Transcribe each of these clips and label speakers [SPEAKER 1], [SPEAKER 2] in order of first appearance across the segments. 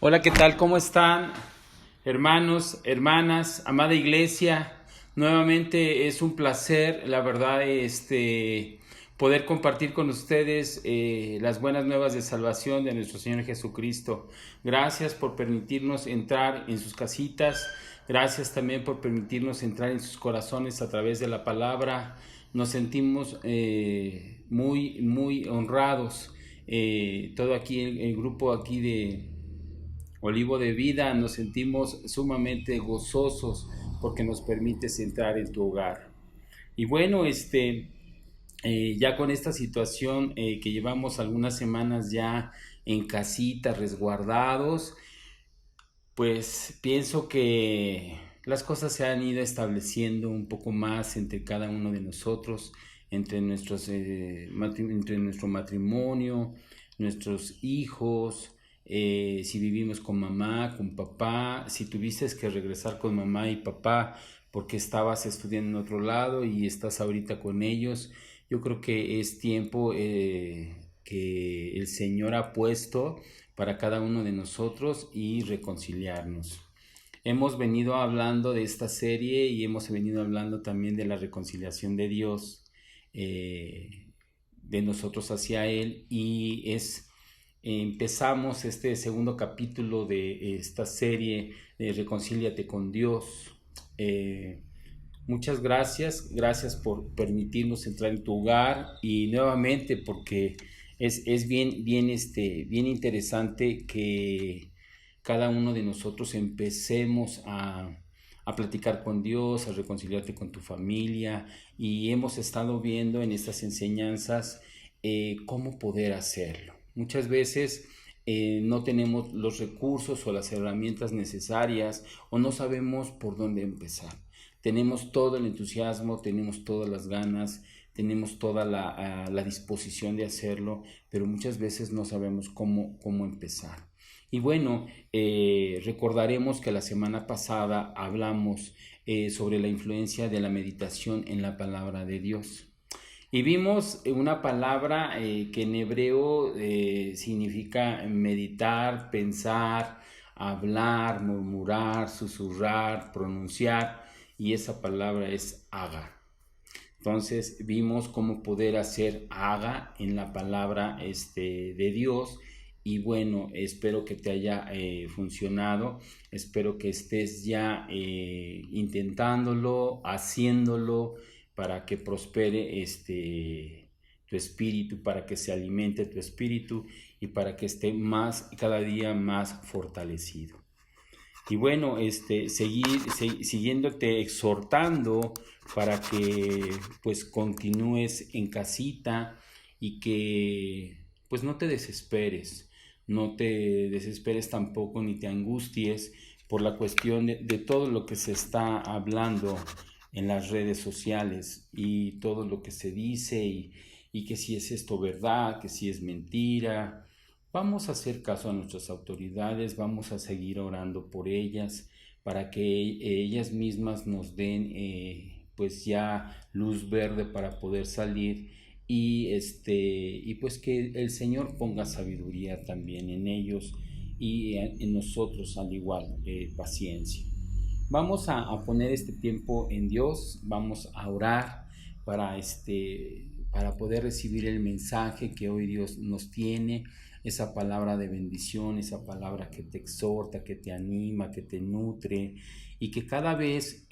[SPEAKER 1] Hola, ¿qué tal? ¿Cómo están? Hermanos, hermanas, amada iglesia, nuevamente es un placer, la verdad, poder compartir con ustedes las buenas nuevas de salvación de nuestro Señor Jesucristo. Gracias por permitirnos entrar en sus casitas, gracias también por permitirnos entrar en sus corazones a través de la palabra. Nos sentimos muy honrados. Todo aquí, el grupo aquí de Olivo de Vida, nos sentimos sumamente gozosos porque nos permites entrar en tu hogar. Y bueno, ya con esta situación que llevamos algunas semanas ya en casita, resguardados, pues pienso que las cosas se han ido estableciendo un poco más entre cada uno de nosotros, entre nuestro matrimonio, nuestros hijos, si vivimos con mamá, con papá, si tuviste que regresar con mamá y papá porque estabas estudiando en otro lado y estás ahorita con ellos. Yo creo que es tiempo que el Señor ha puesto para cada uno de nosotros y reconciliarnos. Hemos venido hablando de esta serie y hemos venido hablando también de la reconciliación de Dios, de nosotros hacia Él, y empezamos este segundo capítulo de esta serie de Reconcíliate con Dios. Muchas gracias por permitirnos entrar en tu hogar y nuevamente porque es bien interesante que cada uno de nosotros empecemos a platicar con Dios, a reconciliarte con tu familia, y hemos estado viendo en estas enseñanzas cómo poder hacerlo. Muchas veces no tenemos los recursos o las herramientas necesarias o no sabemos por dónde empezar. Tenemos todo el entusiasmo, tenemos todas las ganas, tenemos toda la disposición de hacerlo, pero muchas veces no sabemos cómo empezar. Y bueno, recordaremos que la semana pasada hablamos sobre la influencia de la meditación en la palabra de Dios. Y vimos una palabra que en hebreo significa meditar, pensar, hablar, murmurar, susurrar, pronunciar, y esa palabra es haga. Entonces vimos cómo poder hacer haga en la palabra de Dios. Y bueno, espero que te haya funcionado, espero que estés ya intentándolo, haciéndolo, para que prospere tu espíritu, para que se alimente tu espíritu y para que esté cada día más fortalecido. Y bueno, siguiéndote exhortando para que pues continúes en casita y que pues no te desesperes tampoco ni te angusties por la cuestión de todo lo que se está hablando en las redes sociales y todo lo que se dice y que si es esto verdad, que si es mentira. Vamos a hacer caso a nuestras autoridades, vamos a seguir orando por ellas para que ellas mismas nos den pues ya luz verde para poder salir, y pues que el Señor ponga sabiduría también en ellos y en nosotros al igual, paciencia. Vamos a poner este tiempo en Dios, vamos a orar para, para poder recibir el mensaje que hoy Dios nos tiene, esa palabra de bendición, esa palabra que te exhorta, que te anima, que te nutre, y que cada vez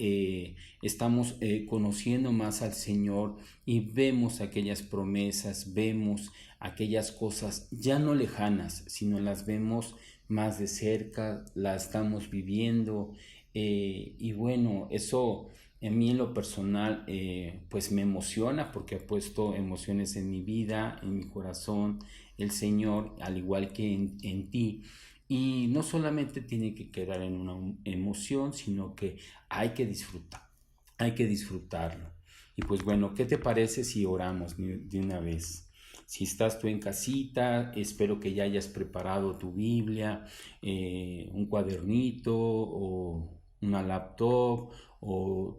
[SPEAKER 1] estamos conociendo más al Señor y vemos aquellas promesas, vemos aquellas cosas ya no lejanas, sino las vemos más de cerca, las estamos viviendo. Y bueno, eso en mí en lo personal pues me emociona porque ha puesto emociones en mi vida, en mi corazón, el Señor, al igual que en ti. Y no solamente tiene que quedar en una emoción, sino que hay que disfrutarlo. Y pues bueno, ¿qué te parece si oramos de una vez? Si estás tú en casita, espero que ya hayas preparado tu Biblia, un cuadernito o una laptop o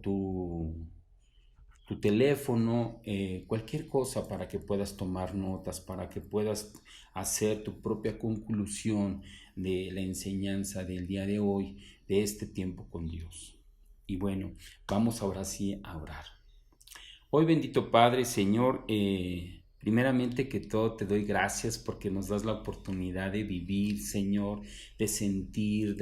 [SPEAKER 1] tu teléfono, cualquier cosa para que puedas tomar notas, para que puedas hacer tu propia conclusión de la enseñanza del día de hoy, de este tiempo con Dios. Y bueno, vamos ahora sí a orar. Hoy, bendito Padre, Señor, primeramente que todo te doy gracias porque nos das la oportunidad de vivir, Señor, de sentir,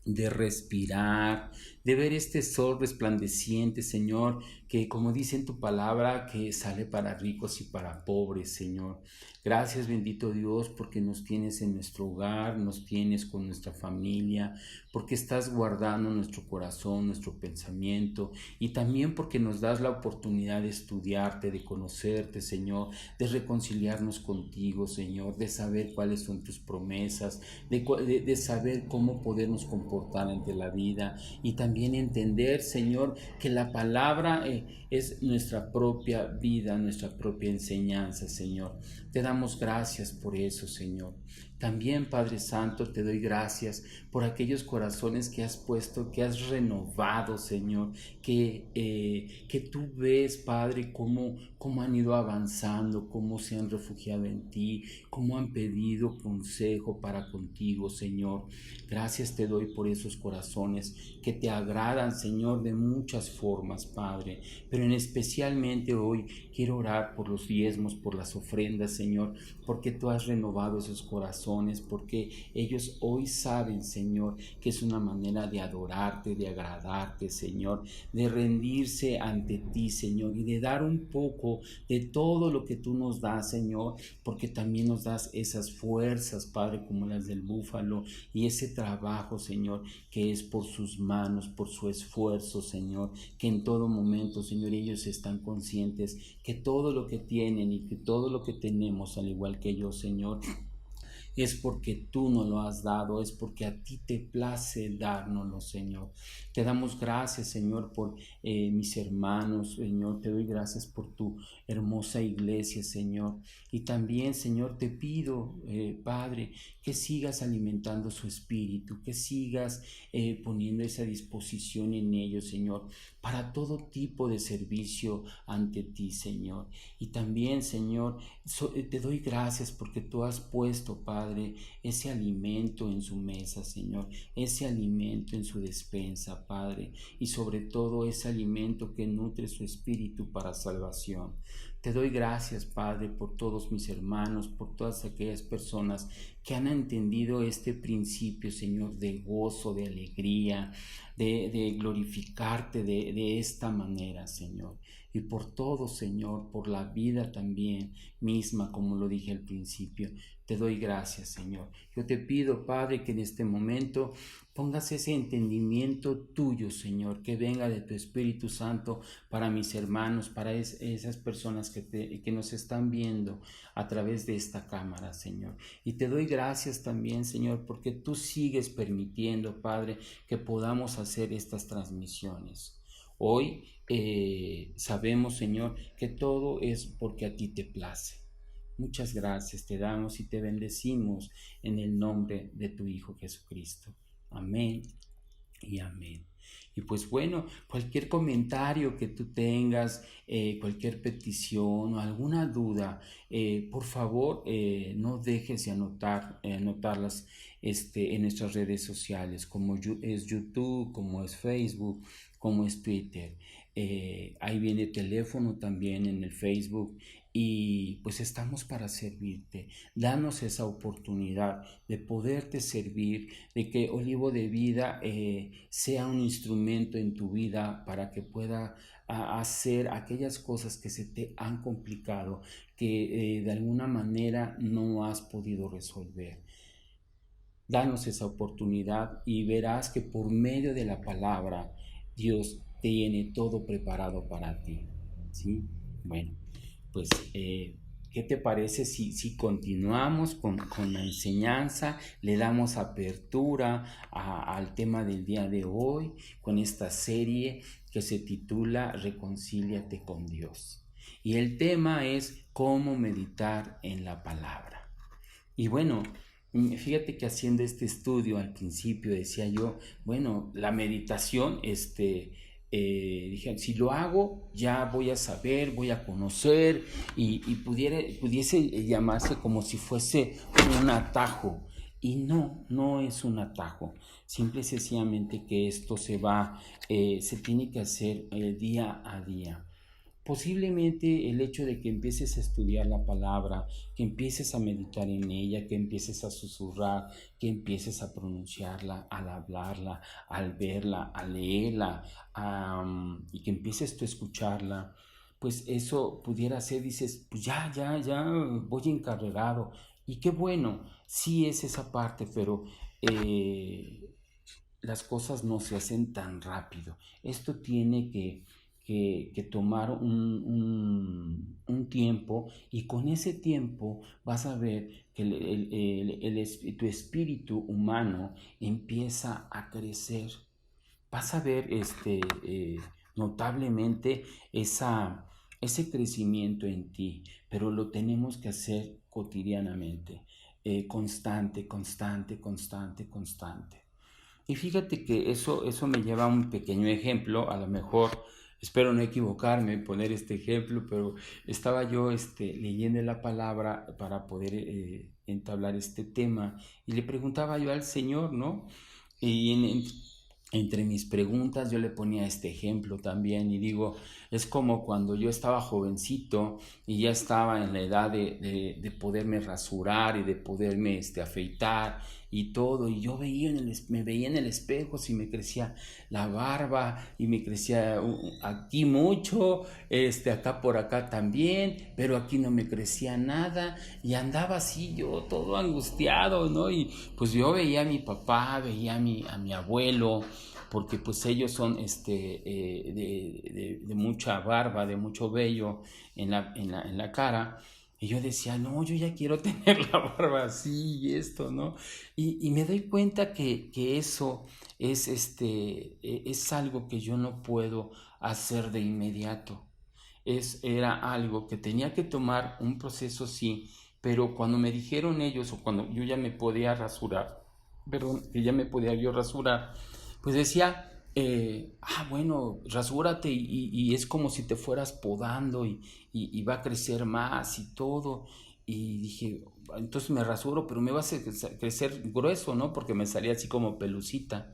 [SPEAKER 1] de respirar, de ver este sol resplandeciente, Señor, que como dice en tu palabra, que sale para ricos y para pobres, Señor. Gracias, bendito Dios, porque nos tienes en nuestro hogar, nos tienes con nuestra familia, porque estás guardando nuestro corazón, nuestro pensamiento, y también porque nos das la oportunidad de estudiarte, de conocerte, Señor, de reconciliarnos contigo, Señor, de saber cuáles son tus promesas, de saber cómo podernos comportar ante la vida, y también entender, Señor, que la palabra es nuestra propia vida, nuestra propia enseñanza, Señor. Te damos gracias por eso, Señor. También, Padre Santo, te doy gracias por aquellos corazones que has puesto, que has renovado, Señor, que tú ves, Padre, cómo han ido avanzando, cómo se han refugiado en ti, cómo han pedido consejo para contigo, Señor. Gracias te doy por esos corazones que te agradan, Señor, de muchas formas, Padre, pero especialmente hoy quiero orar por los diezmos, por las ofrendas, Señor, porque tú has renovado esos corazones, porque ellos hoy saben, Señor, que es una manera de adorarte, de agradarte, Señor, de rendirse ante ti, Señor, y de dar un poco de todo lo que tú nos das, Señor, porque también nos das esas fuerzas, Padre, como las del búfalo, y ese trabajo, Señor, que es por sus manos, por su esfuerzo, Señor, que en todo momento, Señor, ellos están conscientes que todo lo que tienen y que todo lo que tenemos, al igual que yo, Señor, es porque tú nos lo has dado, es porque a ti te place dárnoslo, Señor. Te damos gracias, Señor, por mis hermanos, Señor. Te doy gracias por tu hermosa iglesia, Señor. Y también, Señor, te pido, Padre, que sigas alimentando su espíritu, que sigas poniendo esa disposición en ellos, Señor, para todo tipo de servicio ante ti, Señor. Y también, Señor, te doy gracias porque tú has puesto, Padre, ese alimento en su mesa, Señor, ese alimento en su despensa, Padre, y sobre todo ese alimento que nutre su espíritu para salvación. Te doy gracias, Padre, por todos mis hermanos, por todas aquellas personas que han entendido este principio, Señor, de gozo, de alegría, de glorificarte de esta manera, Señor. Y por todo, Señor, por la vida también misma, como lo dije al principio, te doy gracias, Señor. Yo te pido, Padre, que en este momento pongas ese entendimiento tuyo, Señor, que venga de tu Espíritu Santo para mis hermanos, para esas personas que nos están viendo a través de esta cámara, Señor. Y te doy gracias también, Señor, porque tú sigues permitiendo, Padre, que podamos hacer estas transmisiones. Hoy sabemos, Señor, que todo es porque a ti te place. Muchas gracias te damos y te bendecimos en el nombre de tu Hijo Jesucristo. Amén y amén. Y pues bueno, cualquier comentario que tú tengas, cualquier petición o alguna duda, por favor no dejes de anotarlas en nuestras redes sociales, como es YouTube, como es Facebook, como es Twitter. Ahí viene teléfono también en el Facebook. Y pues estamos para servirte. Danos esa oportunidad de poderte servir, de que Olivo de Vida sea un instrumento en tu vida para que pueda hacer aquellas cosas que se te han complicado, que de alguna manera no has podido resolver. Danos esa oportunidad y verás que por medio de la palabra Dios tiene todo preparado para ti. ¿Sí? Bueno, pues, ¿qué te parece si continuamos con la enseñanza? Le damos apertura al tema del día de hoy con esta serie que se titula Reconcíliate con Dios. Y el tema es cómo meditar en la palabra. Y bueno, fíjate que haciendo este estudio al principio decía yo, bueno, la meditación, dije, si lo hago, ya voy a saber, voy a conocer y pudiese llamarse como si fuese un atajo. Y no, no es un atajo. Simple y sencillamente que esto se tiene que hacer día a día. Posiblemente el hecho de que empieces a estudiar la palabra, que empieces a meditar en ella, que empieces a susurrar, que empieces a pronunciarla, al hablarla, al verla, a leerla, y que empieces tú a escucharla, pues eso pudiera ser, dices, pues ya, voy encarregado. Y qué bueno, sí es esa parte, pero las cosas no se hacen tan rápido. Esto tiene que tomar un tiempo, y con ese tiempo vas a ver que tu espíritu humano empieza a crecer. Vas a ver notablemente ese crecimiento en ti, pero lo tenemos que hacer cotidianamente, constante, constante, constante, constante. Y fíjate que eso me lleva a un pequeño ejemplo, a lo mejor, espero no equivocarme en poner este ejemplo, pero estaba yo leyendo la palabra para poder entablar este tema, y le preguntaba yo al Señor, ¿no? Y entre mis preguntas yo le ponía este ejemplo también, y digo, es como cuando yo estaba jovencito y ya estaba en la edad de poderme rasurar y de poderme afeitar y todo, y yo me veía en el espejo, si me crecía la barba y me crecía aquí mucho, acá por acá también, pero aquí no me crecía nada, y andaba así yo todo angustiado, ¿no? Y pues yo veía a mi papá, veía a mi abuelo, porque pues ellos son de mucha barba, de mucho vello en la cara. Y yo decía, no, yo ya quiero tener la barba así y esto, ¿no? Y me doy cuenta que eso es algo que yo no puedo hacer de inmediato. Era algo que tenía que tomar un proceso, sí, pero cuando me dijeron ellos, o cuando yo ya me podía rasurar, perdón, que ya me podía yo rasurar, pues decía, bueno, rasúrate, y es como si te fueras podando, y va a crecer más y todo. Y dije, entonces me rasuro, pero me va a crecer grueso, ¿no? Porque me salía así como pelucita.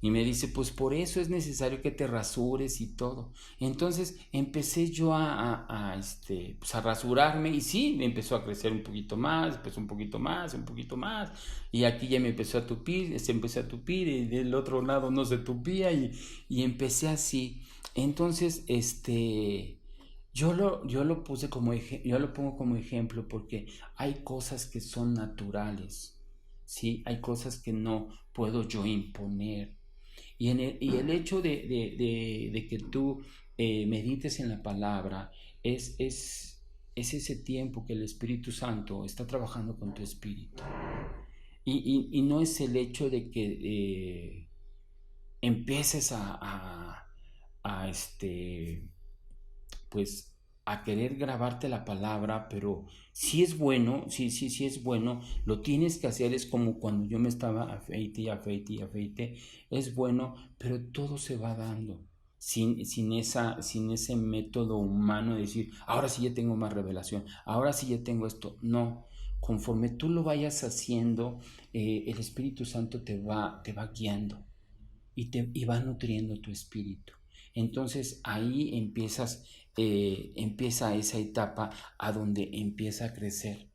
[SPEAKER 1] Y me dice, pues por eso es necesario que te rasures y todo. Entonces empecé yo pues a rasurarme, y sí, me empezó a crecer un poquito más, empezó un poquito más, un poquito más. Y aquí ya me empezó a tupir, se empezó a tupir, y del otro lado no se tupía, y empecé así. Entonces, yo lo pongo como ejemplo porque hay cosas que son naturales, ¿sí? Hay cosas que no puedo yo imponer. Y el hecho de que tú medites en la palabra es ese tiempo que el Espíritu Santo está trabajando con tu espíritu. Y no es el hecho de que empieces a pues a querer grabarte la palabra, pero si es bueno, sí es bueno, lo tienes que hacer. Es como cuando yo me estaba afeite, es bueno, pero todo se va dando. Sin ese método humano de decir, ahora sí ya tengo más revelación, ahora sí ya tengo esto. No, conforme tú lo vayas haciendo, el Espíritu Santo te va guiando, y va nutriendo tu espíritu. Entonces ahí empieza esa etapa a donde empiezas a crecer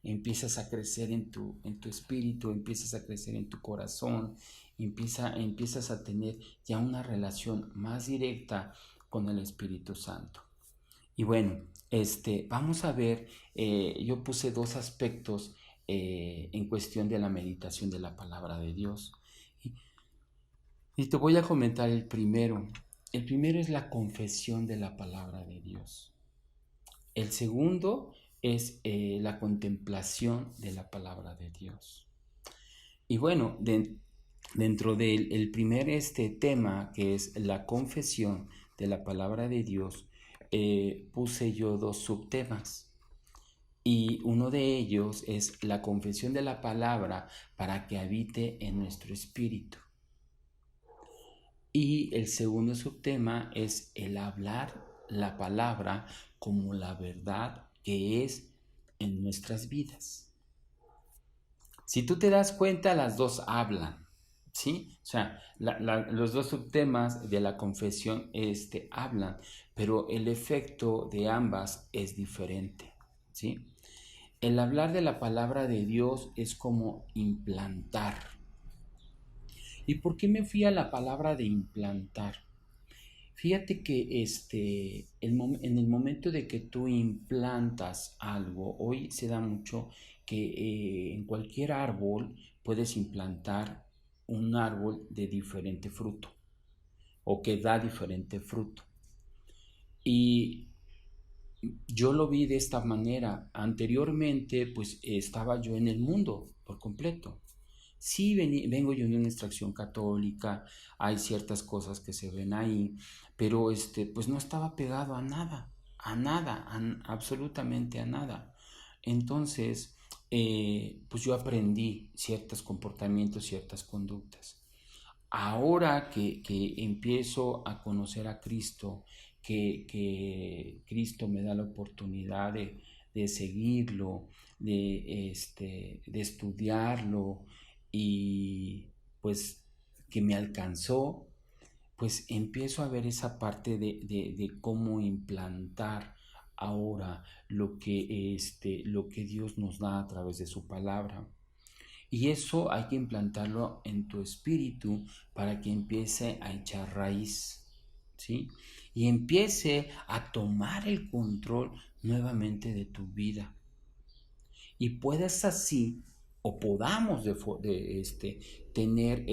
[SPEAKER 1] en tu espíritu, empiezas a crecer en tu corazón, empiezas a tener ya una relación más directa con el Espíritu Santo. Y bueno, vamos a ver, yo puse dos aspectos en cuestión de la meditación de la palabra de Dios. Y te voy a comentar el primero. El primero es la confesión de la palabra de Dios. El segundo es la contemplación de la palabra de Dios. Y bueno, dentro del primer tema, que es la confesión de la palabra de Dios, puse yo dos subtemas. Y uno de ellos es la confesión de la palabra para que habite en nuestro espíritu. Y el segundo subtema es el hablar la palabra como la verdad que es en nuestras vidas. Si tú te das cuenta, las dos hablan, ¿sí? O sea, los dos subtemas de la confesión hablan, pero el efecto de ambas es diferente, ¿sí? El hablar de la palabra de Dios es como implantar. ¿Y por qué me fui a la palabra de implantar? Fíjate que en el momento de que tú implantas algo, hoy se da mucho que en cualquier árbol puedes implantar un árbol de diferente fruto o que da diferente fruto. Y yo lo vi de esta manera. Anteriormente, pues estaba yo en el mundo por completo. Sí, vengo yo de una extracción católica, hay ciertas cosas que se ven ahí, pero pues no estaba pegado a nada, absolutamente a nada. Entonces, pues yo aprendí ciertos comportamientos, ciertas conductas. Ahora que empiezo a conocer a Cristo, que Cristo me da la oportunidad de seguirlo, de estudiarlo y pues que me alcanzó, pues empiezo a ver esa parte de cómo implantar ahora lo que Dios nos da a través de su palabra. Y eso hay que implantarlo en tu espíritu para que empiece a echar raíz, ¿sí? Y empiece a tomar el control nuevamente de tu vida. Y puedas así, o podamos tener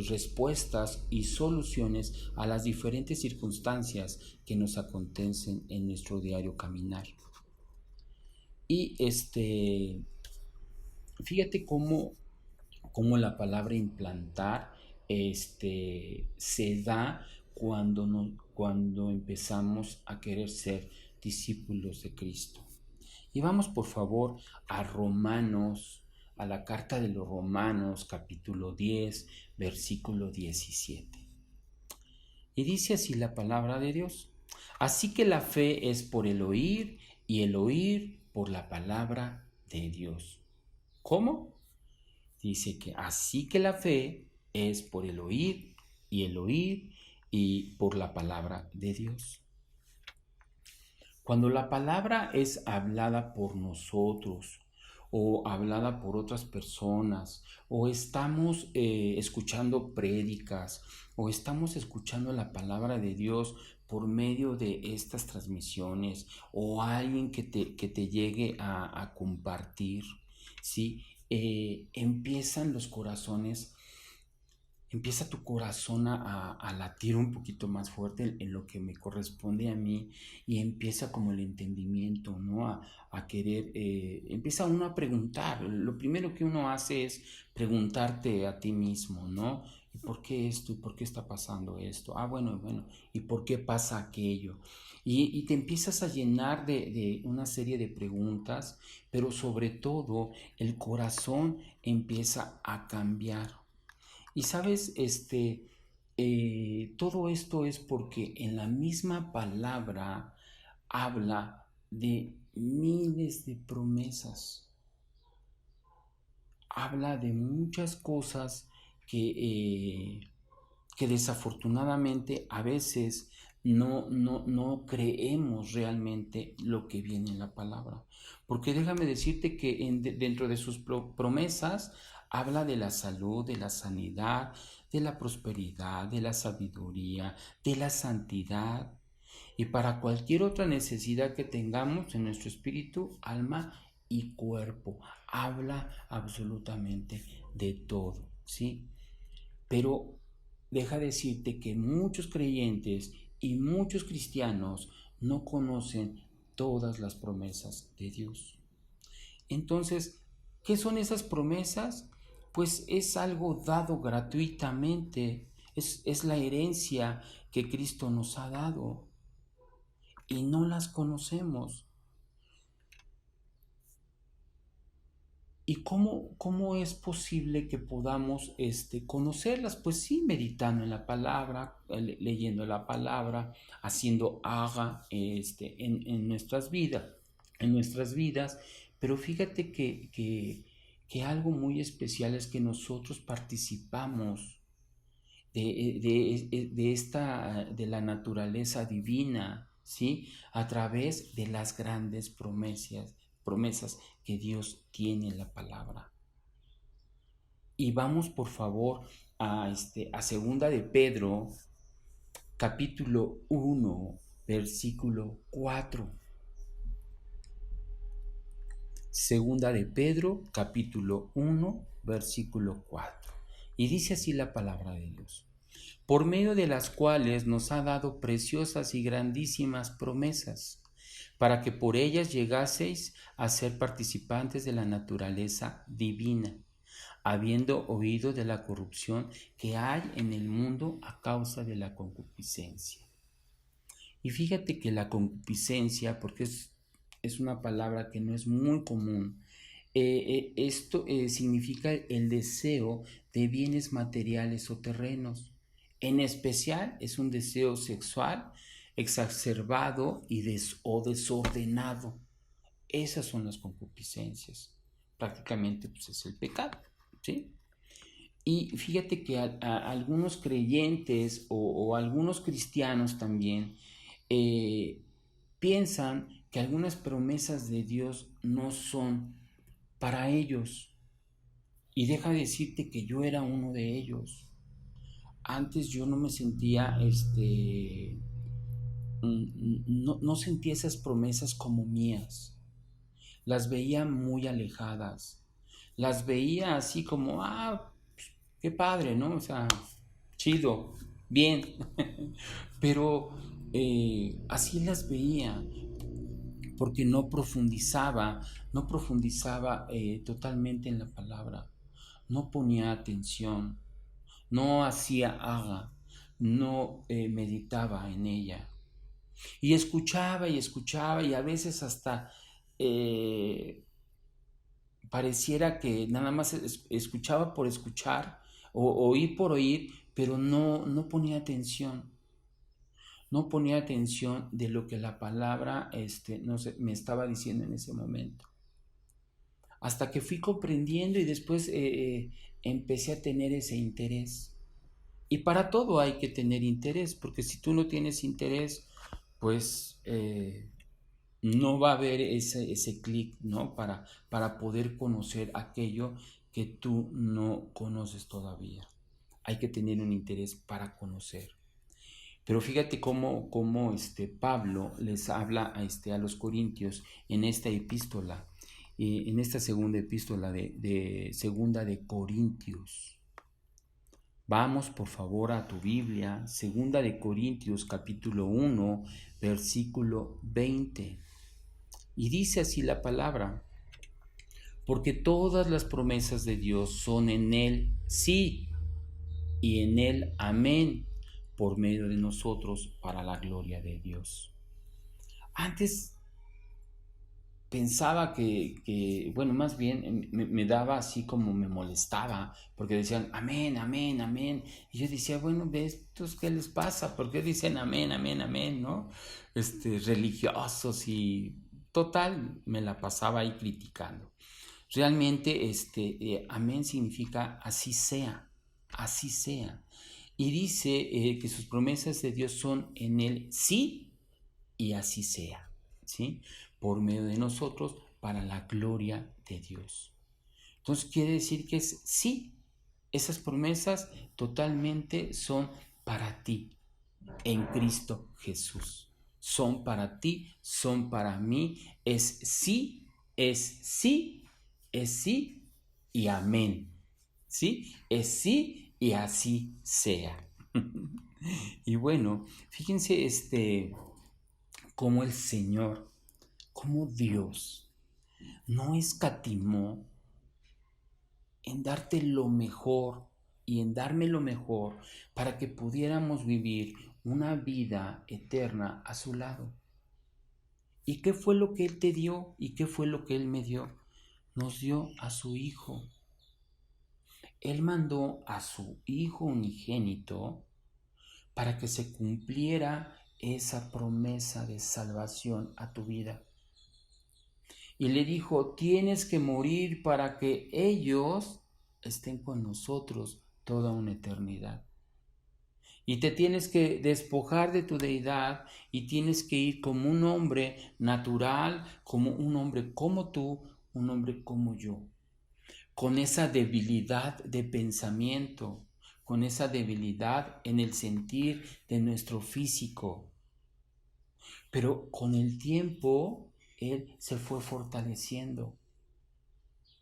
[SPEAKER 1] respuestas y soluciones a las diferentes circunstancias que nos acontecen en nuestro diario caminar. Y fíjate cómo la palabra implantar se da cuando empezamos a querer ser discípulos de Cristo. Y vamos por favor a Romanos, a la carta de los Romanos, capítulo 10, versículo 17. Y dice así la palabra de Dios. Así que la fe es por el oír y el oír por la palabra de Dios. ¿Cómo? Dice que así que la fe es por el oír y por la palabra de Dios. Cuando la palabra es hablada por nosotros o hablada por otras personas o estamos escuchando prédicas o estamos escuchando la palabra de Dios por medio de estas transmisiones o alguien que te llegue a compartir, ¿sí? Empiezan los corazones, empieza tu corazón a latir un poquito más fuerte en lo que me corresponde a mí y empieza como el entendimiento, ¿no? A querer, empieza uno a preguntar. Lo primero que uno hace es preguntarte a ti mismo, ¿no? ¿Y por qué esto? ¿Y por qué está pasando esto? Ah, bueno, ¿y por qué pasa aquello? Y te empiezas a llenar de una serie de preguntas, pero sobre todo el corazón empieza a cambiar. Y sabes, todo esto es porque en la misma palabra habla de miles de promesas, habla de muchas cosas que desafortunadamente a veces no creemos realmente lo que viene en la palabra. Porque déjame decirte que dentro de sus promesas habla de la salud, de la sanidad, de la prosperidad, de la sabiduría, de la santidad. Y para cualquier otra necesidad que tengamos en nuestro espíritu, alma y cuerpo, habla absolutamente de todo, ¿sí? Pero deja decirte que muchos creyentes y muchos cristianos no conocen todas las promesas de Dios. Entonces, ¿qué son esas promesas? Pues es algo dado gratuitamente, es la herencia que Cristo nos ha dado y no las conocemos. ¿Y cómo es posible que podamos conocerlas? Pues sí, meditando en la palabra, leyendo la palabra, haciendo haga en nuestras vidas. Pero fíjate que algo muy especial es que nosotros participamos de la naturaleza divina, ¿sí? A través de las grandes promesas que Dios tiene en la palabra. Y vamos por favor a segunda de Pedro, capítulo 1, versículo 4. Segunda de Pedro, capítulo 1, versículo 4. Y dice así la palabra de Dios: por medio de las cuales nos ha dado preciosas y grandísimas promesas, para que por ellas llegaseis a ser participantes de la naturaleza divina, habiendo oído de la corrupción que hay en el mundo a causa de la concupiscencia. Y fíjate que la concupiscencia, porque es una palabra que no es muy común, esto significa el deseo de bienes materiales o terrenos. En especial es un deseo sexual exacerbado o desordenado. Esas son las concupiscencias. Prácticamente pues, es el pecado, ¿sí? Y fíjate que algunos creyentes o algunos cristianos también piensan que algunas promesas de Dios no son para ellos. Y deja de decirte que yo era uno de ellos. Antes yo no me sentía, no sentía esas promesas como mías. Las veía muy alejadas. Las veía así como, qué padre, ¿no? O sea, chido, bien. Pero así las veía, porque no profundizaba totalmente en la palabra, no ponía atención, no hacía haga, no meditaba en ella. Y escuchaba y escuchaba y a veces hasta eh, pareciera que nada más escuchaba por escuchar o oír por oír, pero no ponía atención. No ponía atención de lo que la palabra no sé, me estaba diciendo en ese momento. Hasta que fui comprendiendo y después empecé a tener ese interés. Y para todo hay que tener interés, porque si tú no tienes interés, pues no va a haber ese clic, ¿no? Para poder conocer aquello que tú no conoces todavía. Hay que tener un interés para conocer. Pero fíjate cómo Pablo les habla a los corintios en esta epístola, en esta segunda epístola de segunda de Corintios. Vamos por favor a tu Biblia, segunda de Corintios capítulo 1, versículo 20. Y dice así la palabra: porque todas las promesas de Dios son en Él sí y en Él amén, por medio de nosotros para la gloria de Dios. Antes pensaba bueno, más bien me daba así como me molestaba, porque decían amén, amén, amén. Y yo decía, bueno, ¿estos qué les pasa? ¿Por qué dicen amén, amén, amén, no? Religiosos y total, me la pasaba ahí criticando. Realmente, amén significa así sea, así sea. Y dice que sus promesas de Dios son en Él sí y así sea, ¿sí? Por medio de nosotros para la gloria de Dios. Entonces quiere decir que es sí, esas promesas totalmente son para ti en Cristo Jesús. Son para ti, son para mí, es sí, es sí, es sí y amén. ¿Sí? Es sí y así sea. Y bueno, fíjense cómo el Señor, cómo Dios no escatimó en darte lo mejor y en darme lo mejor para que pudiéramos vivir una vida eterna a su lado. ¿Y qué fue lo que Él te dio? ¿Y qué fue lo que Él me dio? nos dio a su Hijo. Él mandó a su Hijo unigénito para que se cumpliera esa promesa de salvación a tu vida. Y le dijo, tienes que morir para que ellos estén con nosotros toda una eternidad. Y te tienes que despojar de tu deidad y tienes que ir como un hombre natural, como un hombre como tú, un hombre como yo, con esa debilidad de pensamiento, con esa debilidad en el sentir de nuestro físico. Pero con el tiempo, Él se fue fortaleciendo,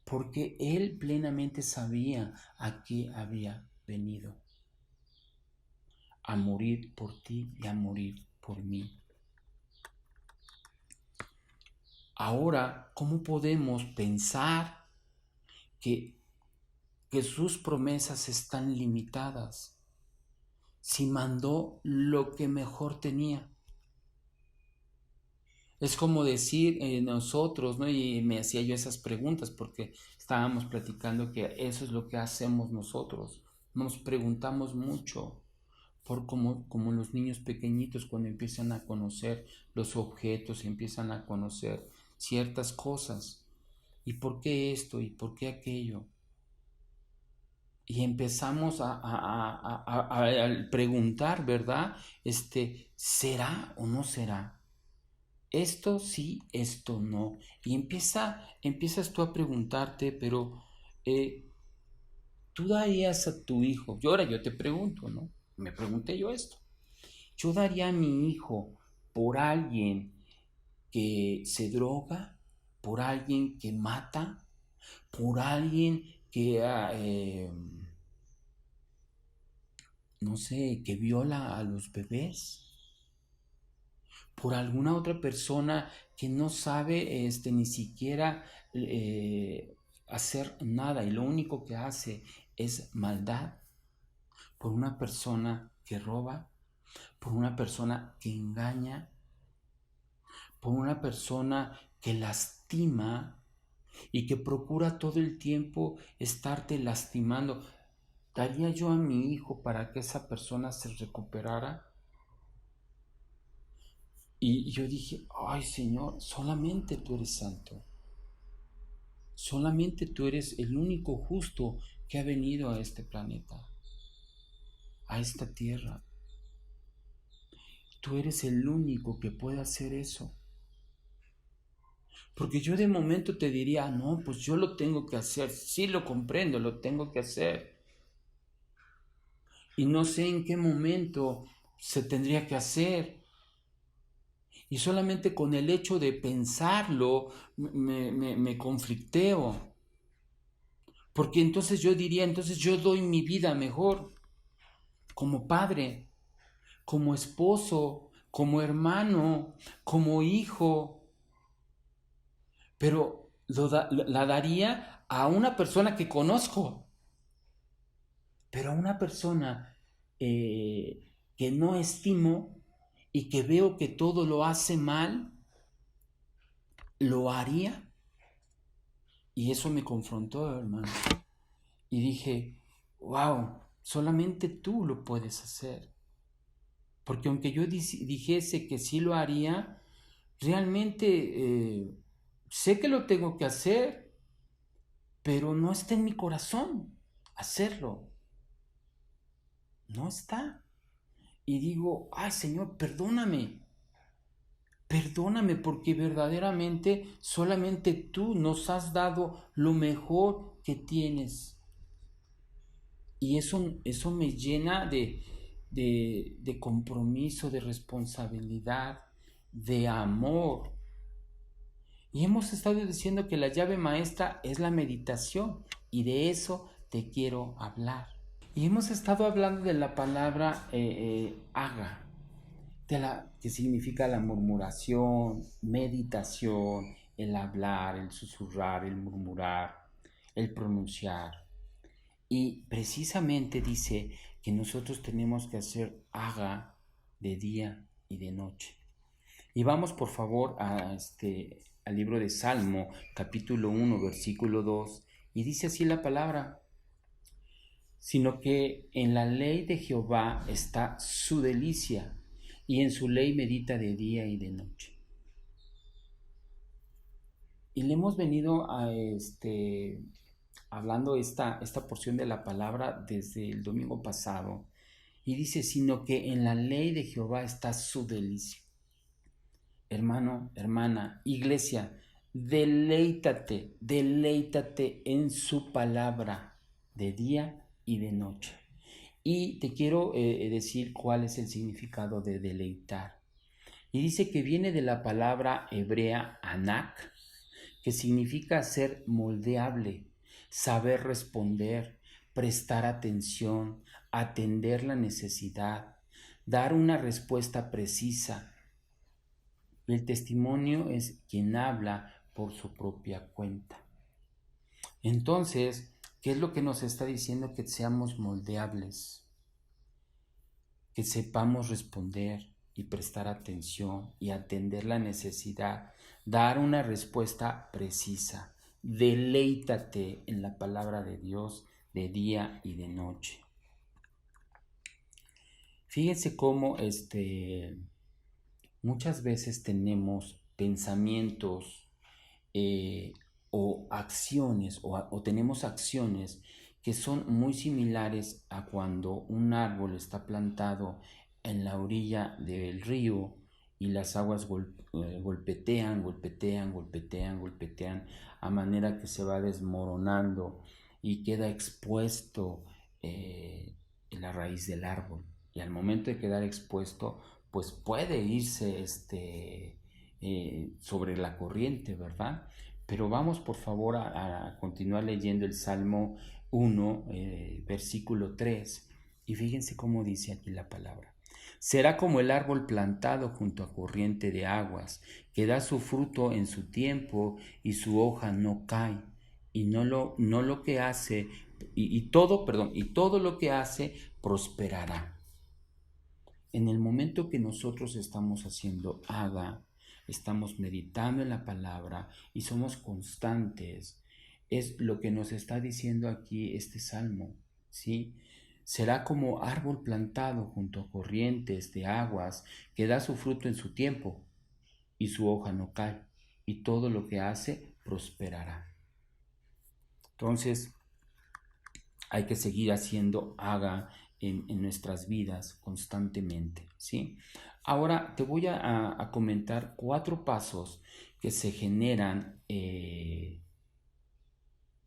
[SPEAKER 1] porque Él plenamente sabía a qué había venido, a morir por ti y a morir por mí. Ahora, ¿cómo podemos pensar que sus promesas están limitadas si mandó lo que mejor tenía? Es como decir nosotros, ¿no? Y me hacía yo esas preguntas porque estábamos platicando que eso es lo que hacemos nosotros. Nos preguntamos mucho por como los niños pequeñitos cuando empiezan a conocer los objetos, empiezan a conocer ciertas cosas. ¿Y por qué esto? ¿Y por qué aquello? Y empezamos a preguntar, ¿verdad? ¿Será o no será? Esto sí, esto no. Y empiezas tú a preguntarte, pero eh, tú darías a tu hijo, yo te pregunto, ¿no? Me pregunté yo esto. Yo daría a mi hijo por alguien que se droga, por alguien que mata, por alguien que, no sé, que viola a los bebés, por alguna otra persona que no sabe ni siquiera hacer nada y lo único que hace es maldad, por una persona que roba, por una persona que engaña, por una persona que lastima y que procura todo el tiempo estarte lastimando. ¿Daría yo a mi hijo para que esa persona se recuperara? Y yo dije, ay Señor, solamente tú eres santo. Solamente tú eres el único justo que ha venido a este planeta, a esta tierra. Tú eres el único que puede hacer eso. Porque yo de momento te diría, no, pues yo lo tengo que hacer. Sí lo comprendo, lo tengo que hacer. Y no sé en qué momento se tendría que hacer. Y solamente con el hecho de pensarlo me conflicteo. Porque entonces yo diría, entonces yo doy mi vida mejor como padre, como esposo, como hermano, como hijo, pero la daría a una persona que conozco, pero a una persona que no estimo y que veo que todo lo hace mal, lo haría. Y eso me confrontó, hermano. Y dije, wow, solamente tú lo puedes hacer. Porque aunque yo dijese que sí lo haría, realmente sé que lo tengo que hacer, pero no está en mi corazón hacerlo. No está. Y digo, ay Señor, perdóname. Perdóname porque verdaderamente solamente tú nos has dado lo mejor que tienes. Y eso me llena de compromiso, de responsabilidad, de amor. Y hemos estado diciendo que la llave maestra es la meditación y de eso te quiero hablar. Y hemos estado hablando de la palabra haga, que significa la murmuración, meditación, el hablar, el susurrar, el murmurar, el pronunciar. Y precisamente dice que nosotros tenemos que hacer haga de día y de noche. Y vamos por favor a al libro de Salmo, capítulo 1, versículo 2, y dice así la palabra: sino que en la ley de Jehová está su delicia, y en su ley medita de día y de noche. Y le hemos venido hablando esta porción de la palabra desde el domingo pasado, y dice: sino que en la ley de Jehová está su delicia. Hermano, hermana, iglesia, deleítate en su palabra de día y de noche. Y te quiero decir cuál es el significado de deleitar. Y dice que viene de la palabra hebrea anak, que significa ser moldeable, saber responder, prestar atención, atender la necesidad, dar una respuesta precisa. El testimonio es quien habla por su propia cuenta. Entonces, ¿qué es lo que nos está diciendo? Que seamos moldeables, que sepamos responder y prestar atención y atender la necesidad, dar una respuesta precisa. Deleítate en la palabra de Dios de día y de noche. Fíjense cómo muchas veces tenemos pensamientos o acciones o tenemos acciones que son muy similares a cuando un árbol está plantado en la orilla del río y las aguas golpetean a manera que se va desmoronando y queda expuesto en la raíz del árbol. Y al momento de quedar expuesto, pues puede irse sobre la corriente, ¿verdad? Pero vamos por favor a continuar leyendo el Salmo 1, versículo 3, y fíjense cómo dice aquí la palabra. Será como el árbol plantado junto a corriente de aguas, que da su fruto en su tiempo y su hoja no cae, y no lo que hace, y todo lo que hace prosperará. En el momento que nosotros estamos haciendo estamos meditando en la palabra y somos constantes, es lo que nos está diciendo aquí este salmo, ¿sí? Será como árbol plantado junto a corrientes de aguas, que da su fruto en su tiempo y su hoja no cae, y todo lo que hace prosperará. Entonces, hay que seguir haciendo en nuestras vidas constantemente, ¿sí? Ahora te voy a comentar 4 pasos que se generan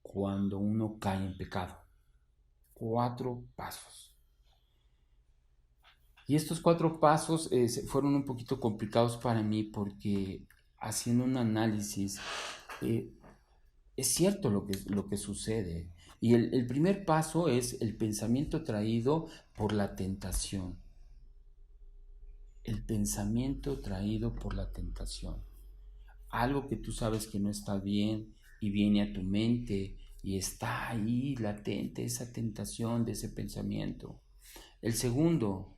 [SPEAKER 1] cuando uno cae en pecado. 4 pasos. Y estos 4 pasos fueron un poquito complicados para mí porque haciendo un análisis, es cierto lo que sucede. Y el primer paso es el pensamiento traído por la tentación. El pensamiento traído por la tentación. Algo que tú sabes que no está bien y viene a tu mente y está ahí latente esa tentación de ese pensamiento. El segundo,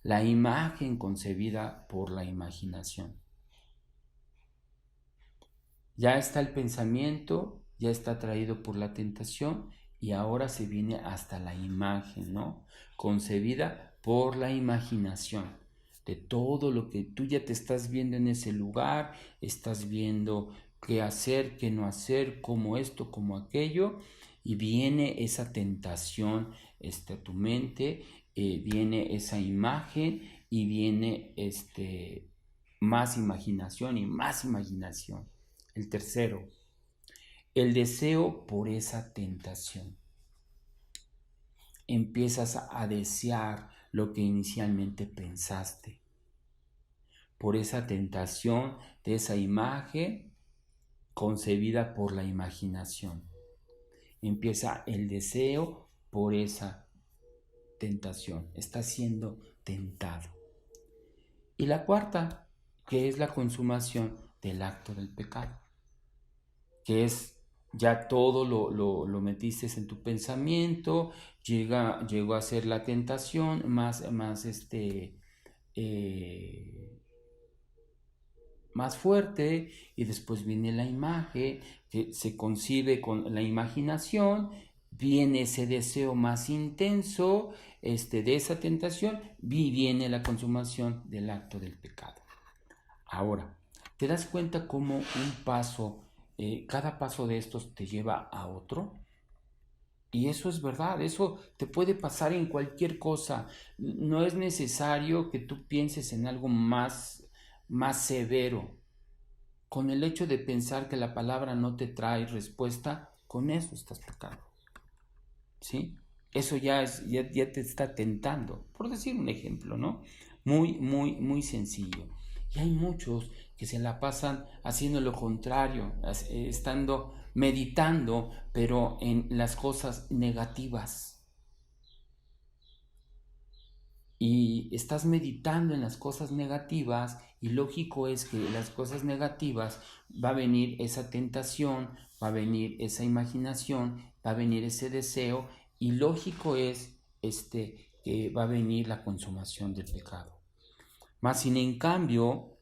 [SPEAKER 1] la imagen concebida por la imaginación. Ya está el pensamiento, ya está traído por la tentación y ahora se viene hasta la imagen, ¿no? Concebida por la imaginación. De todo lo que tú ya te estás viendo en ese lugar, estás viendo qué hacer, qué no hacer, cómo esto, cómo aquello, y viene esa tentación a tu mente, viene esa imagen y viene más imaginación y más imaginación. El tercero, el deseo por esa tentación. Empiezas a desear lo que inicialmente pensaste. Por esa tentación de esa imagen concebida por la imaginación. Empieza el deseo por esa tentación. Está siendo tentado. Y la cuarta, que es la consumación del acto del pecado. Que es ya todo lo metiste en tu pensamiento, llegó a ser la tentación, más más fuerte y después viene la imagen que se concibe con la imaginación, viene ese deseo más intenso de esa tentación y viene la consumación del acto del pecado. Ahora, ¿te das cuenta cómo cada paso de estos te lleva a otro? Y eso es verdad, eso te puede pasar en cualquier cosa. No es necesario que tú pienses en algo más severo. Con el hecho de pensar que la palabra no te trae respuesta, con eso estás pecando. ¿Sí? Eso ya te está tentando, por decir un ejemplo, ¿no? Muy, muy, muy sencillo. Y hay muchos que se la pasan haciendo lo contrario, estando meditando, pero en las cosas negativas. Y estás meditando en las cosas negativas y lógico es que las cosas negativas va a venir esa tentación, va a venir esa imaginación, va a venir ese deseo y lógico es que va a venir la consumación del pecado. Más sin en cambio,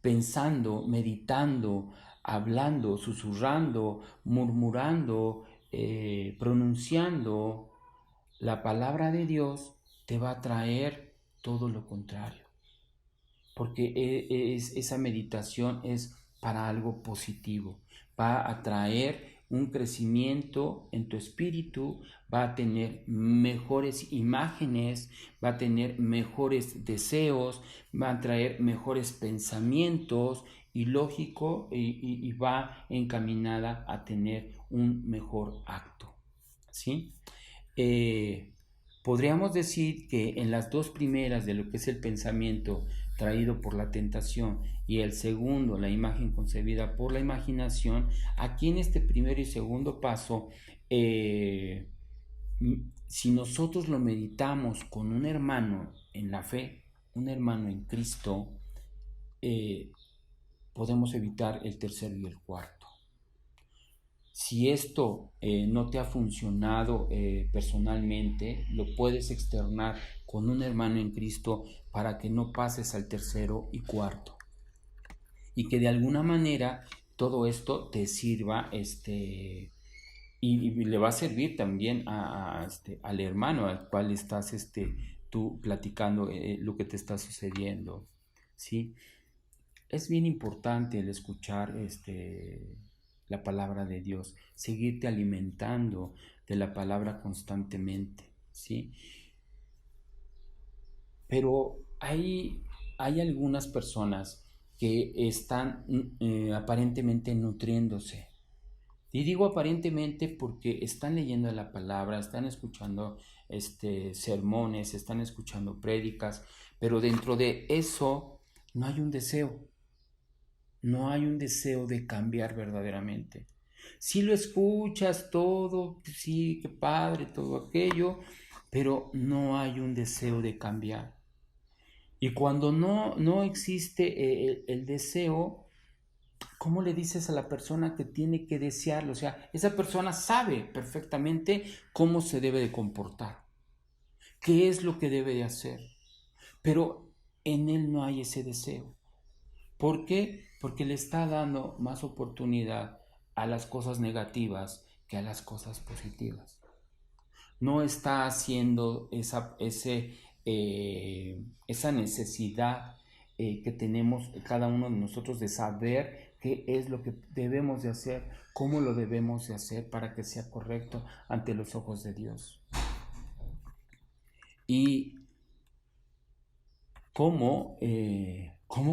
[SPEAKER 1] pensando, meditando, hablando, susurrando, murmurando, pronunciando la palabra de Dios, te va a traer todo lo contrario. Porque esa meditación es para algo positivo. Va a traer un crecimiento en tu espíritu, va a tener mejores imágenes, va a tener mejores deseos, va a traer mejores pensamientos y lógico y va encaminada a tener un mejor acto. ¿Sí? Podríamos decir que en las dos primeras de lo que es el pensamiento traído por la tentación y el segundo, la imagen concebida por la imaginación, aquí en este primero y segundo paso, si nosotros lo meditamos con un hermano en la fe, un hermano en Cristo, podemos evitar el tercero y el cuarto. Si esto no te ha funcionado personalmente, lo puedes externar con un hermano en Cristo para que no pases al tercero y cuarto. Y que de alguna manera todo esto te sirva y le va a servir también al hermano al cual estás tú platicando lo que te está sucediendo. ¿Sí? Es bien importante el escuchar la palabra de Dios, seguirte alimentando de la palabra constantemente, ¿sí? Pero hay algunas personas que están aparentemente nutriéndose. Y digo aparentemente porque están leyendo la palabra, están escuchando sermones, están escuchando prédicas, pero dentro de eso no hay un deseo. No hay un deseo de cambiar verdaderamente. Si lo escuchas todo, sí, qué padre, todo aquello, pero no hay un deseo de cambiar. Y cuando no existe el deseo, ¿cómo le dices a la persona que tiene que desearlo? O sea, esa persona sabe perfectamente cómo se debe de comportar, qué es lo que debe de hacer, pero en él no hay ese deseo. ¿Por qué? Porque le está dando más oportunidad a las cosas negativas que a las cosas positivas. No está haciendo esa necesidad que tenemos cada uno de nosotros de saber qué es lo que debemos de hacer, cómo lo debemos de hacer para que sea correcto ante los ojos de Dios. Y cómo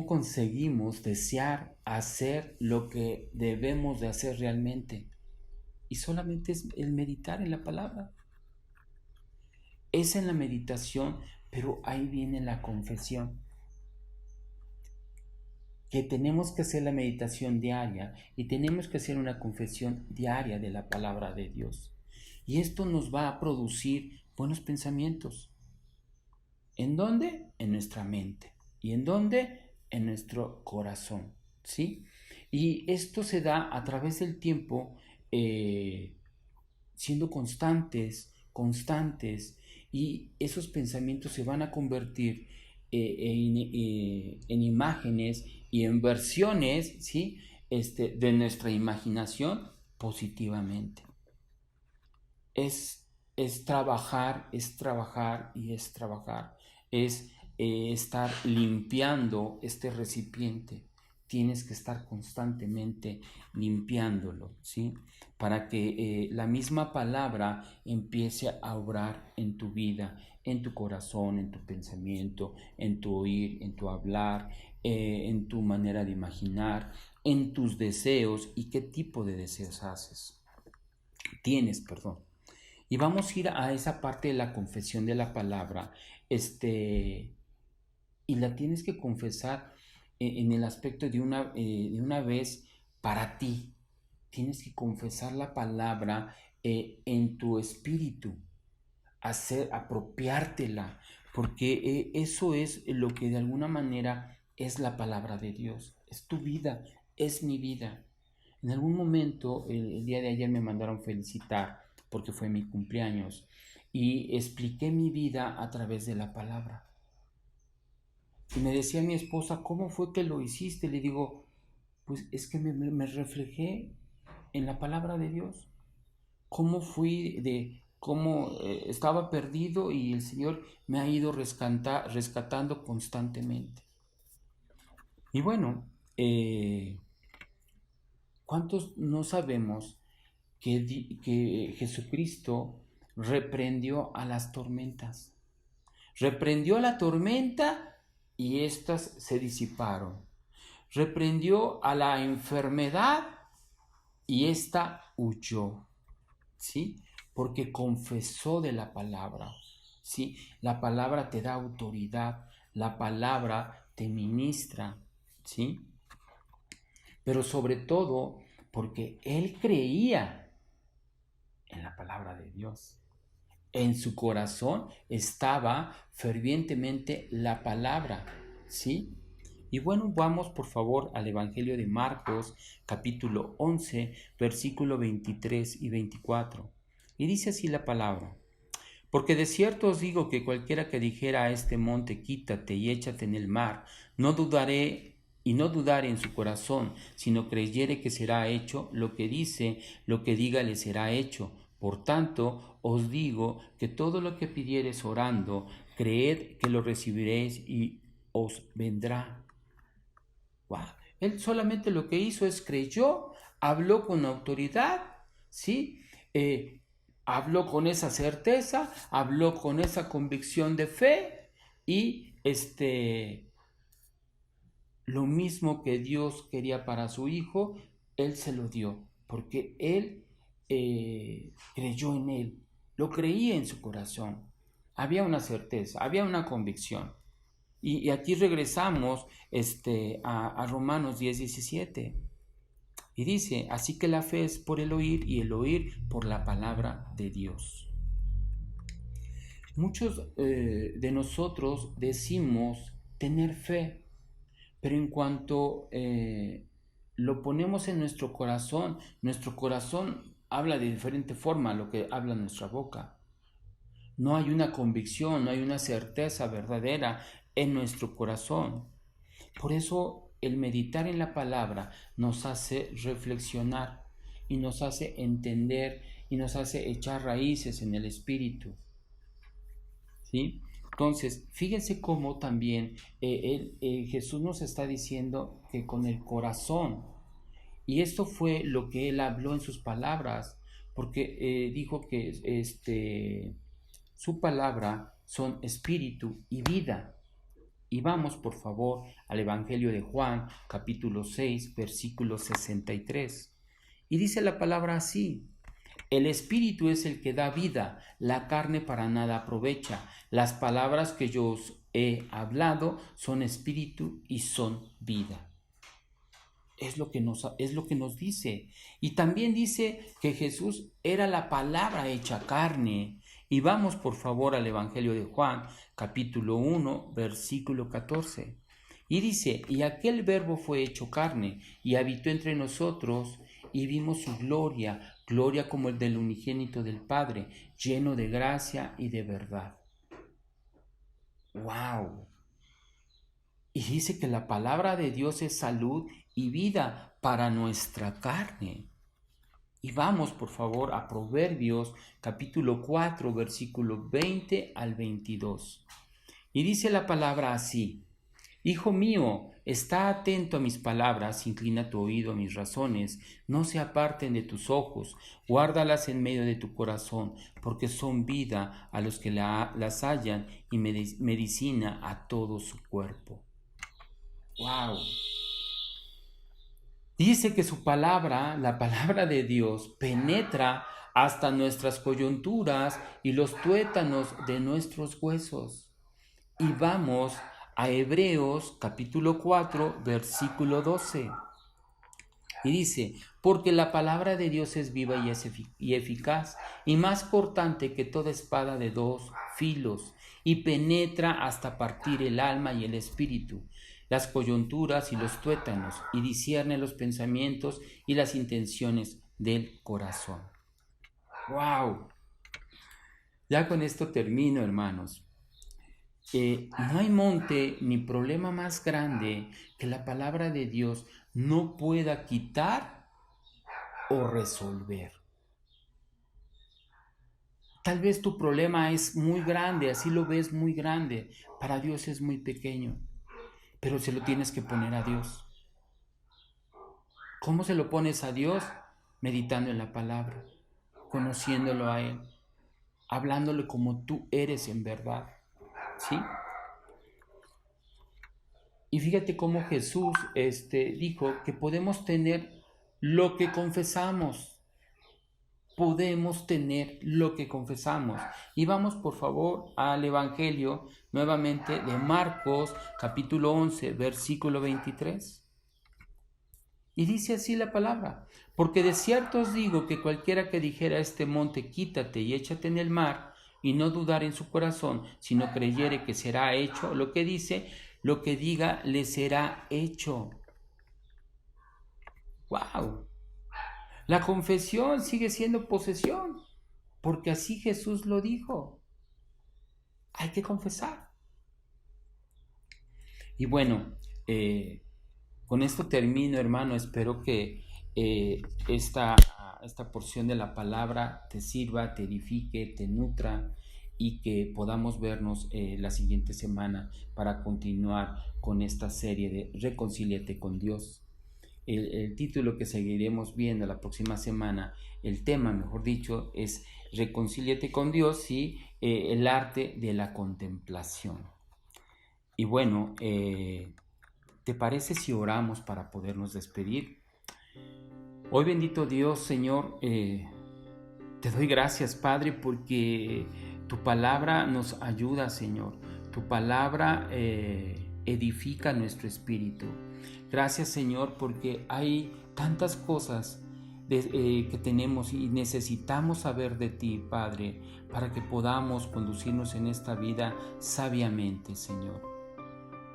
[SPEAKER 1] conseguimos desear hacer lo que debemos de hacer realmente. Y solamente es el meditar en la palabra. Es en la meditación, pero ahí viene la confesión. Que tenemos que hacer la meditación diaria y tenemos que hacer una confesión diaria de la palabra de Dios. Y esto nos va a producir buenos pensamientos. ¿En dónde? En nuestra mente. ¿Y en dónde? En nuestro corazón, ¿sí? Y esto se da a través del tiempo, siendo constantes, y esos pensamientos se van a convertir en imágenes y en versiones, ¿sí? De nuestra imaginación positivamente. Es trabajar, es trabajar y es trabajar. Es estar limpiando este recipiente. Tienes que estar constantemente limpiándolo, ¿sí? Para que la misma palabra empiece a obrar en tu vida, en tu corazón, en tu pensamiento, en tu oír, en tu hablar, en tu manera de imaginar, en tus deseos y qué tipo de deseos tienes, perdón. Y vamos a ir a esa parte de la confesión de la palabra, y la tienes que confesar en el aspecto de una vez para ti. Tienes que confesar la palabra en tu espíritu, apropiártela, porque eso es lo que de alguna manera es la palabra de Dios. Es tu vida, es mi vida. En algún momento, el día de ayer me mandaron felicitar porque fue mi cumpleaños y expliqué mi vida a través de la palabra. Y me decía mi esposa, ¿cómo fue que lo hiciste? Le digo, pues es que me reflejé en la palabra de Dios. Cómo estaba perdido y el Señor me ha ido rescatando constantemente. Y bueno, ¿cuántos no sabemos que Jesucristo reprendió a las tormentas? Reprendió la tormenta y éstas se disiparon. Reprendió a la enfermedad y ésta huyó, ¿sí? Porque confesó de la palabra, ¿sí? La palabra te da autoridad, la palabra te ministra, ¿sí? Pero sobre todo porque él creía en la palabra de Dios. En su corazón estaba fervientemente la palabra, ¿sí? Y bueno, vamos por favor al Evangelio de Marcos, capítulo 11, versículo 23 y 24. Y dice así la palabra: porque de cierto os digo que cualquiera que dijera a este monte, quítate y échate en el mar, no dudaré y no dudare en su corazón, sino creyere que será hecho lo que dice, lo que diga le será hecho. Por tanto, os digo que todo lo que pidiereis orando, creed que lo recibiréis y os vendrá. Wow. Él solamente lo que hizo es creyó, habló con autoridad, ¿sí? Habló con esa certeza, habló con esa convicción de fe y lo mismo que Dios quería para su hijo, él se lo dio, porque él creyó en él, lo creía en su corazón. Había una certeza, había una convicción. Y aquí regresamos a Romanos 10:17. Y dice, así que la fe es por el oír y el oír por la palabra de Dios. Muchos de nosotros decimos tener fe, pero en cuanto lo ponemos en nuestro corazón habla de diferente forma a lo que habla nuestra boca. No hay una convicción, no hay una certeza verdadera en nuestro corazón. Por eso el meditar en la palabra nos hace reflexionar y nos hace entender y nos hace echar raíces en el espíritu, ¿sí? Entonces, fíjense cómo también Jesús nos está diciendo que con el corazón, y esto fue lo que él habló en sus palabras, porque dijo que su palabra son espíritu y vida. Y vamos por favor al Evangelio de Juan, capítulo 6, versículo 63. Y dice la palabra así: el espíritu es el que da vida, la carne para nada aprovecha. Las palabras que yo os he hablado son espíritu y son vida. Es lo que nos dice. Y también dice que Jesús era la palabra hecha carne. Y vamos por favor al Evangelio de Juan, capítulo 1, versículo 14. Y dice, y aquel verbo fue hecho carne y habitó entre nosotros y vimos su gloria, gloria como el del unigénito del Padre, lleno de gracia y de verdad. ¡Wow! Y dice que la palabra de Dios es salud y vida para nuestra carne. Y vamos, por favor, a Proverbios capítulo 4, versículo 20 al 22. Y dice la palabra así: Hijo mío, está atento a mis palabras, inclina tu oído a mis razones, no se aparten de tus ojos, guárdalas en medio de tu corazón, porque son vida a los que las hallan y medicina a todo su cuerpo. ¡Wow! Dice que su palabra, la palabra de Dios, penetra hasta nuestras coyunturas y los tuétanos de nuestros huesos. Y vamos a Hebreos capítulo 4, versículo 12. Y dice: porque la palabra de Dios es viva y eficaz, y más cortante que toda espada de dos filos, y penetra hasta partir el alma y el espíritu, las coyunturas y los tuétanos, y discierne los pensamientos y las intenciones del corazón. ¡Wow! Ya con esto termino, hermanos. No hay monte ni problema más grande que la palabra de Dios no pueda quitar o resolver. Tal vez tu problema es muy grande, así lo ves muy grande. Para Dios es muy pequeño, pero se lo tienes que poner a Dios. ¿Cómo se lo pones a Dios? Meditando en la palabra, conociéndolo a Él, hablándole como tú eres en verdad. ¿Sí? Y fíjate cómo Jesús dijo que podemos tener lo que confesamos. Podemos tener lo que confesamos. Y vamos por favor al Evangelio nuevamente de Marcos capítulo 11 versículo 23. Y dice así la palabra: porque de cierto os digo que cualquiera que dijera a este monte, quítate y échate en el mar, y no dudar en su corazón, sino creyere que será hecho lo que dice, lo que diga le será hecho. ¡Wow! La confesión sigue siendo posesión, porque así Jesús lo dijo. Hay que confesar. Y bueno, con esto termino, hermano. Espero que esta porción de la palabra te sirva, te edifique, te nutra, y que podamos vernos la siguiente semana para continuar con esta serie de Reconcíliate con Dios. El título que seguiremos viendo la próxima semana, el tema, mejor dicho, es Reconcíliate con Dios y el arte de la contemplación. Y bueno, ¿te parece si oramos para podernos despedir? Hoy, bendito Dios, Señor, te doy gracias, Padre, porque tu palabra nos ayuda, Señor. Tu palabra edifica nuestro espíritu. Gracias, Señor, porque hay tantas cosas que tenemos y necesitamos saber de ti, Padre, para que podamos conducirnos en esta vida sabiamente, Señor.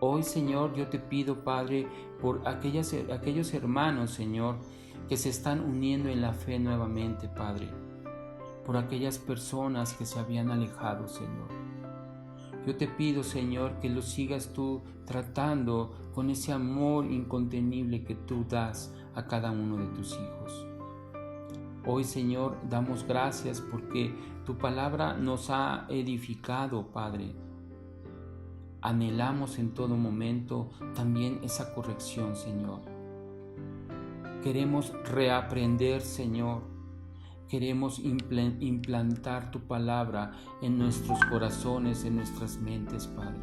[SPEAKER 1] Hoy, Señor, yo te pido, Padre, por aquellos hermanos, Señor, que se están uniendo en la fe nuevamente, Padre, por aquellas personas que se habían alejado, Señor. Yo te pido, Señor, que los sigas tú tratando con ese amor incontenible que tú das a cada uno de tus hijos. Hoy, Señor, damos gracias porque tu palabra nos ha edificado, Padre. Anhelamos en todo momento también esa corrección, Señor. Queremos reaprender, Señor. Queremos implantar tu palabra en nuestros corazones, en nuestras mentes, Padre.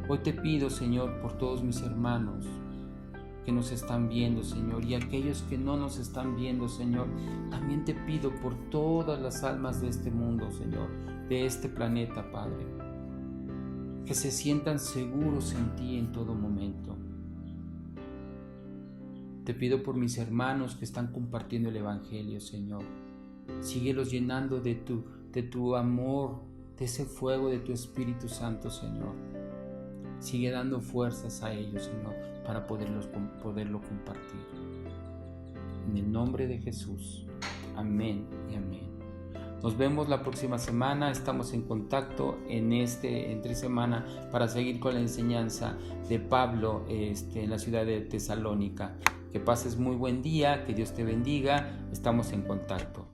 [SPEAKER 1] Hoy te pido, Señor, por todos mis hermanos que nos están viendo, Señor, y aquellos que no nos están viendo, Señor, también te pido por todas las almas de este mundo, Señor, de este planeta, Padre, que se sientan seguros en ti en todo momento. Te pido por mis hermanos que están compartiendo el Evangelio, Señor. Síguelos llenando de tu amor, de ese fuego de tu Espíritu Santo, Señor. Sigue dando fuerzas a ellos, Señor, para poderlo compartir. En el nombre de Jesús. Amén y amén. Nos vemos la próxima semana, estamos en contacto entre semana para seguir con la enseñanza de Pablo en la ciudad de Tesalónica. Que pases muy buen día, que Dios te bendiga, estamos en contacto.